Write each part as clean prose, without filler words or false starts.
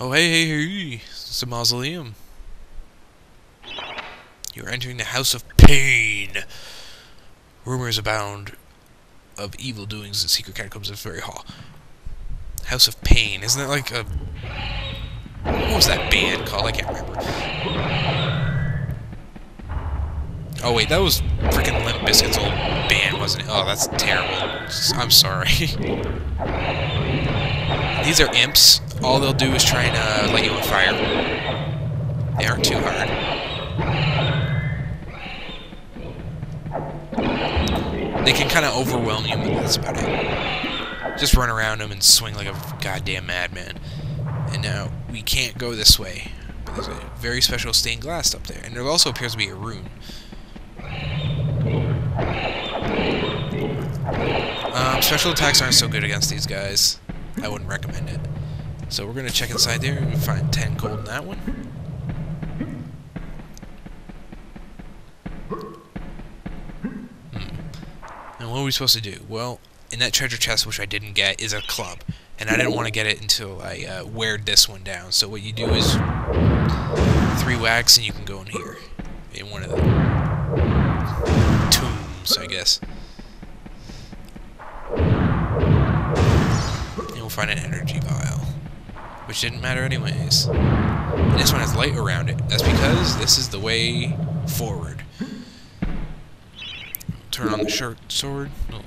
Oh, hey, it's a mausoleum. You're entering the House of Pain. Rumors abound of evil doings in secret catacombs of Fairy Hall. House of Pain. Isn't that like a... What was that band called? I can't remember. Oh, wait, that was freaking Limp Bizkit's old band, wasn't it? Oh, that's terrible. I'm sorry. These are imps. All they'll do is try and light you on fire. They aren't too hard. They can kind of overwhelm you, but that's about it. Just run around them and swing like a goddamn madman. And now, we can't go this way. But there's a very special stained glass up there. And there also appears to be a rune. Special attacks aren't so good against these guys. I wouldn't recommend it. So we're going to check inside there and find 10 gold in that one. And what are we supposed to do? Well, in that treasure chest, which I didn't get, is a club. And I didn't want to get it until I weared this one down. So what you do is 3 whacks and you can go in here. In one of the tombs, I guess. And we'll find an energy vial. Which didn't matter anyways. And this one has light around it. That's because this is the way forward. Turn on the short sword. I'll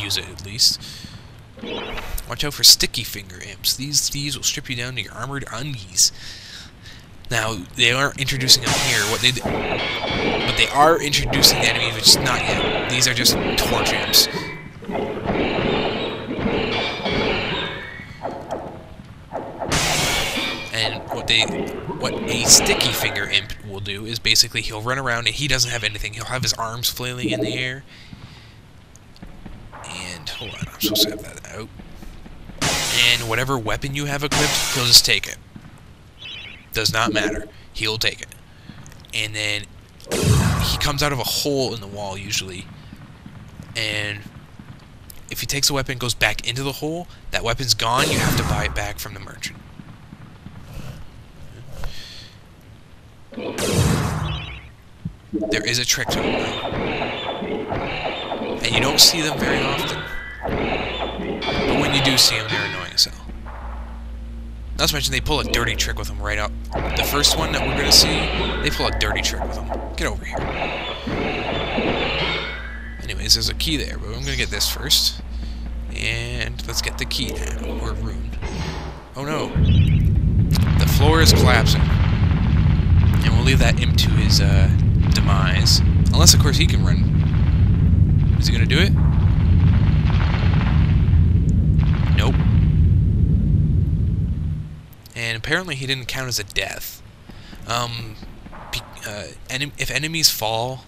use it at least. Watch out for sticky finger imps. These thieves will strip you down to your armored undies. Now, they aren't introducing them here. But they are introducing the enemy, which is not yet. These are just torch imps. And what a sticky finger imp will do is basically he'll run around and he doesn't have anything. He'll have his arms flailing in the air. And hold on, I'm supposed to have that out. And whatever weapon you have equipped, he'll just take it. Does not matter. He'll take it. And then he comes out of a hole in the wall usually. And if he takes a weapon and goes back into the hole, that weapon's gone, you have to buy it back from the merchant. There is a trick to it, though. And you don't see them very often. But when you do see them, they're annoying as hell. Not to mention, they pull a dirty trick with them right up. The first one that we're going to see, they pull a dirty trick with them. Get over here. Anyways, there's a key there, but I'm going to get this first. And let's get the key now, or rune. Oh no. The floor is collapsing. And we'll leave that imp to his demise. Unless, of course, he can run. Is he going to do it? Nope. And apparently he didn't count as a death. If enemies fall,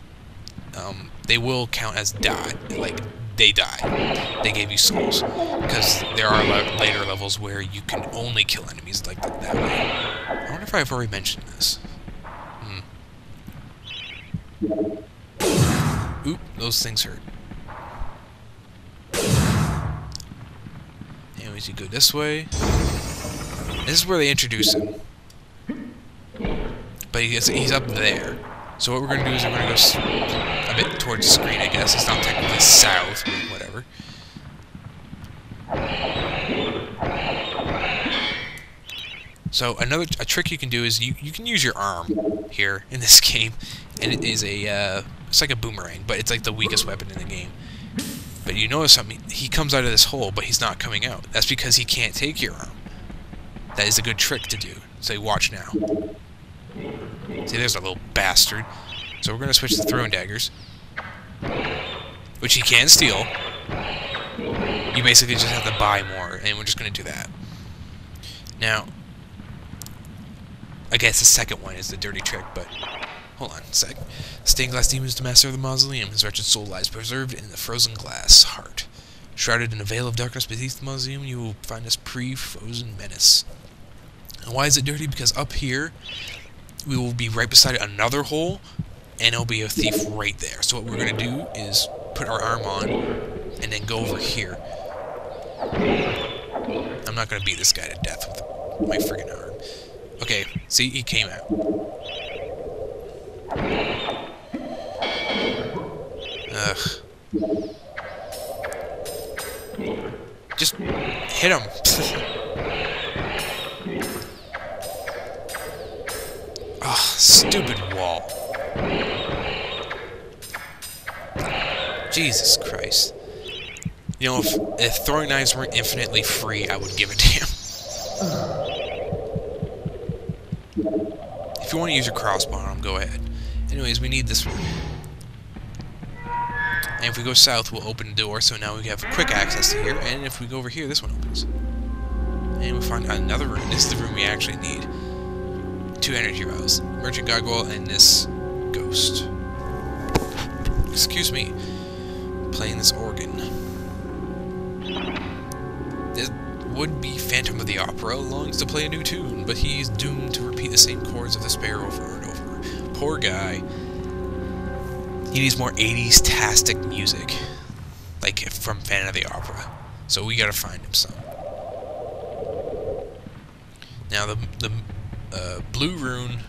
they will count as die. Like, they die. They gave you souls. Because there are later levels where you can only kill enemies like that way. I wonder if I've already mentioned this. Oop, those things hurt. Anyways, you go this way. This is where they introduce him. But he's up there. So what we're going to do is we're going to go a bit towards the screen, I guess. It's not technically south, but whatever. So a trick you can do is you can use your arm here in this game, and it is it's like a boomerang, but it's like the weakest weapon in the game. But you notice something, he comes out of this hole, but he's not coming out. That's because he can't take your arm. That is a good trick to do. So watch now. See, there's a little bastard. So we're going to switch to throwing daggers, which he can steal. You basically just have to buy more, and we're just going to do that. Now, I guess the second one is the dirty trick, but hold on a sec. Stained glass demon is the master of the mausoleum. His wretched soul lies preserved in the frozen glass heart. Shrouded in a veil of darkness beneath the mausoleum, you will find this pre-frozen menace. And why is it dirty? Because up here, we will be right beside another hole, and there'll be a thief right there. So what we're going to do is put our arm on, and then go over here. I'm not going to beat this guy to death with my friggin' arm. Okay, see, he came out. Ugh. Just hit him. Ah, stupid wall. Jesus Christ. You know, if throwing knives weren't infinitely free, I would give a damn. If you want to use your crossbow on him, go ahead. Anyways, we need this room. And if we go south, we'll open the door, so now we have quick access to here. And if we go over here, this one opens. And we find another room. This is the room we actually need. 2 energy vials. Merchant Gargoyle and this ghost. Excuse me. Playing this organ. This would-be Phantom of the Opera longs to play a new tune, but he's doomed to repeat the same chords of despair over and over. Poor guy. He needs more 80s-tastic music, like from Phantom of the Opera. So we gotta find him some. Now the blue rune.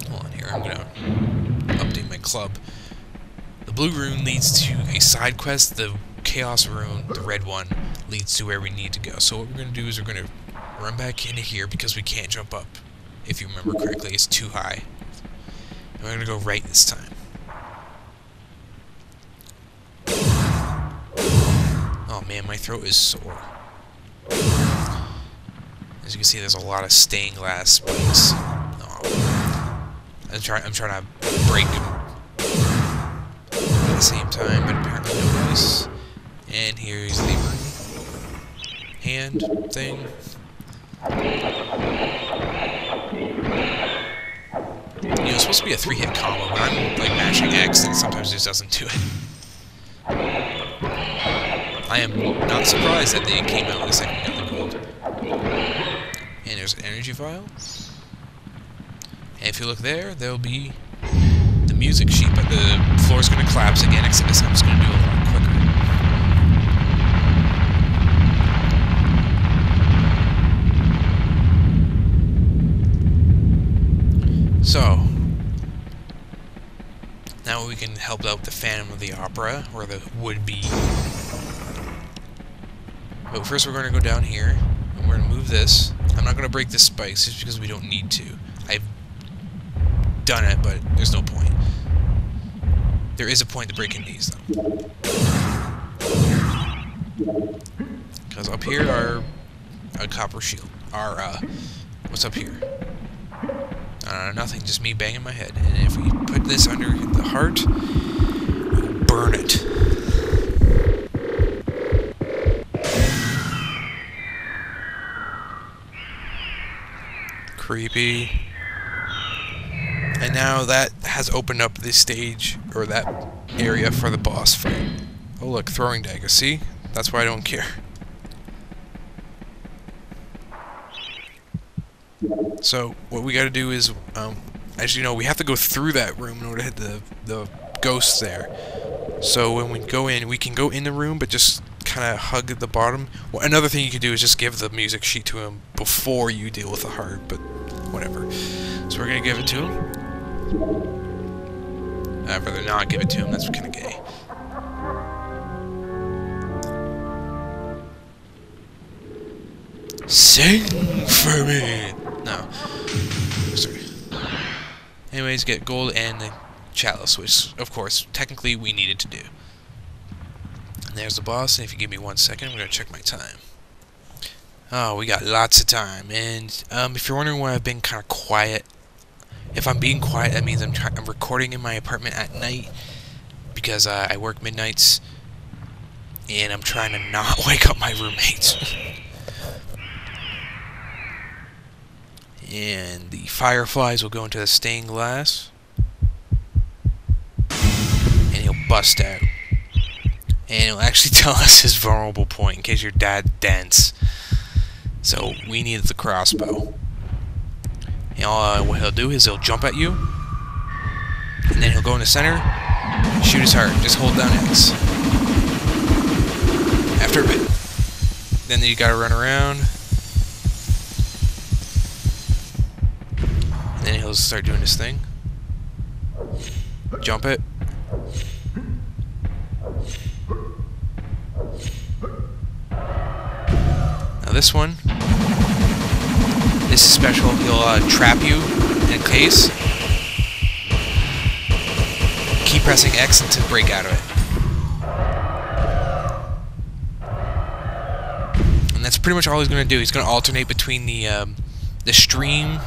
Hold on here. I'm gonna update my club. The blue rune leads to a side quest. The chaos rune, the red one, leads to where we need to go. So what we're gonna do is we're gonna run back into here because we can't jump up. If you remember correctly, it's too high. And we're gonna go right this time. Oh man, my throat is sore. As you can see, there's a lot of stained glass spikes. Oh. I'm trying to break them at the same time, but apparently no dice. And here's the hand thing. You know, it's supposed to be a 3-hit combo, but I'm like mashing X, and sometimes it just doesn't do it. I am not surprised that they came out with a second yellow gold. And there's an energy vial. And if you look there, there'll be the music sheet, but the floor's going to collapse again, except this time it's going to do a lot quicker. So, now we can help out the Phantom of the Opera, or the would-be. But first we're going to go down here, and we're going to move this. I'm not going to break the spikes just because we don't need to. I've done it, but there's no point. There is a point to breaking these, though. Because up here are a copper shield. What's up here? Nothing, just me banging my head. And if we put this under the heart, we'll burn it. Creepy. And now that has opened up this stage, or that area for the boss fight. Oh look, throwing dagger, see? That's why I don't care. So, what we gotta do is, actually no, we have to go through that room in order to hit the ghosts there. So when we go in, we can go in the room, but just kind of hug at the bottom. Well, another thing you can do is just give the music sheet to him before you deal with the heart, but whatever. So we're gonna give it to him. I'd rather not give it to him, that's kind of gay. Sing for me! No. Sorry. Anyways, get gold and the chalice, which, of course, technically we needed to do. And there's the boss, and if you give me 1 second, I'm going to check my time. Oh, we got lots of time. And if you're wondering why I've been kind of quiet, if I'm being quiet, that means I'm recording in my apartment at night, because I work midnights, and I'm trying to not wake up my roommates. And the fireflies will go into the stained glass, and he'll bust out. And it'll actually tell us his vulnerable point in case your dad's dense. So we need the crossbow. And what he'll do is he'll jump at you, and then he'll go in the center, shoot his heart. Just hold down X. After a bit, then you gotta run around. he'll start doing his thing. Jump it. Now this one, this is special. He'll trap you in a case. Keep pressing X until break out of it. And that's pretty much all he's going to do. He's going to alternate between the stream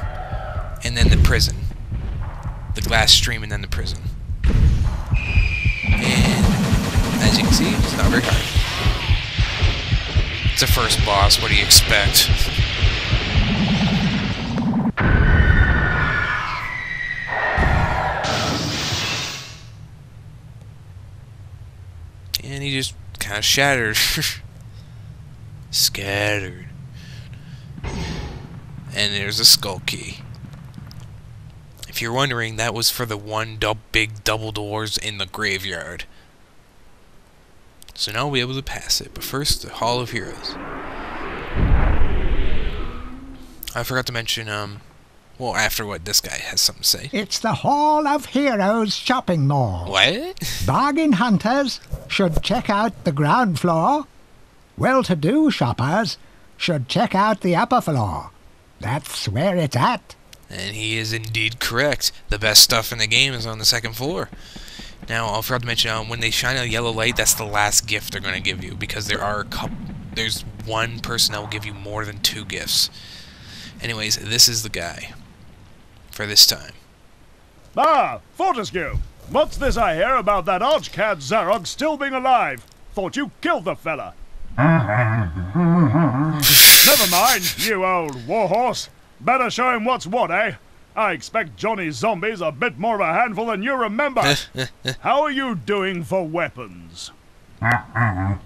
and then the prison. The glass stream and then the prison. And as you can see, it's not very hard. It's a first boss. What do you expect? And he just kind of shattered. Scattered. And there's a skull key. If you're wondering, that was for the one big double doors in the graveyard. So now we'll be able to pass it. But first, the Hall of Heroes. I forgot to mention, well, afterward, this guy has something to say. It's the Hall of Heroes shopping mall. What? Bargain hunters should check out the ground floor. Well-to-do shoppers should check out the upper floor. That's where it's at. And he is indeed correct. The best stuff in the game is on the second floor. Now, I forgot to mention, when they shine a yellow light, that's the last gift they're going to give you, because there's one person that will give you more than 2 gifts. Anyways, this is the guy for this time. Ah, Fortescue! What's this I hear about that archcad Zarog still being alive? Thought you killed the fella. Never mind, you old warhorse. Better show him what's what, eh? I expect Johnny's zombies a bit more of a handful than you remember. How are you doing for weapons? Yeah,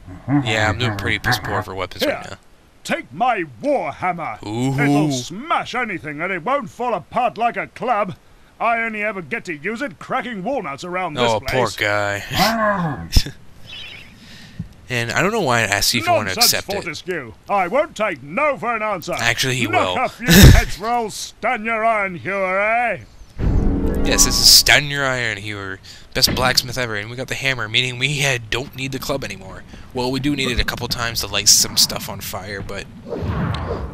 I'm doing pretty piss poor for weapons right now. Take my warhammer. Ooh. It'll smash anything and it won't fall apart like a club. I only ever get to use it cracking walnuts around this place. Oh, poor guy. And I don't know why I asked you if you want to accept Fortescue. It. I won't take no for an answer. Actually, he Knock will. a few heads for old Stun Your Iron Hewer, eh? Yes, this is Stun Your Iron Hewer. Best blacksmith ever. And we got the hammer, meaning we don't need the club anymore. Well, we do need it a couple times to light some stuff on fire, but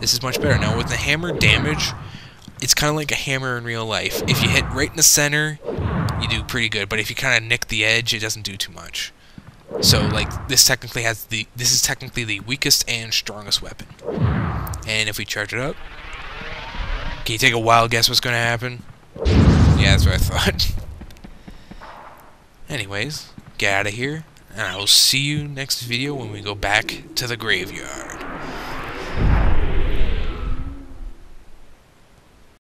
this is much better. Now, with the hammer damage, it's kind of like a hammer in real life. If you hit right in the center, you do pretty good. But if you kind of nick the edge, it doesn't do too much. So, like, this is technically the weakest and strongest weapon. And if we charge it up, can you take a wild guess what's going to happen? Yeah, that's what I thought. Anyways, get out of here, and I will see you next video when we go back to the graveyard.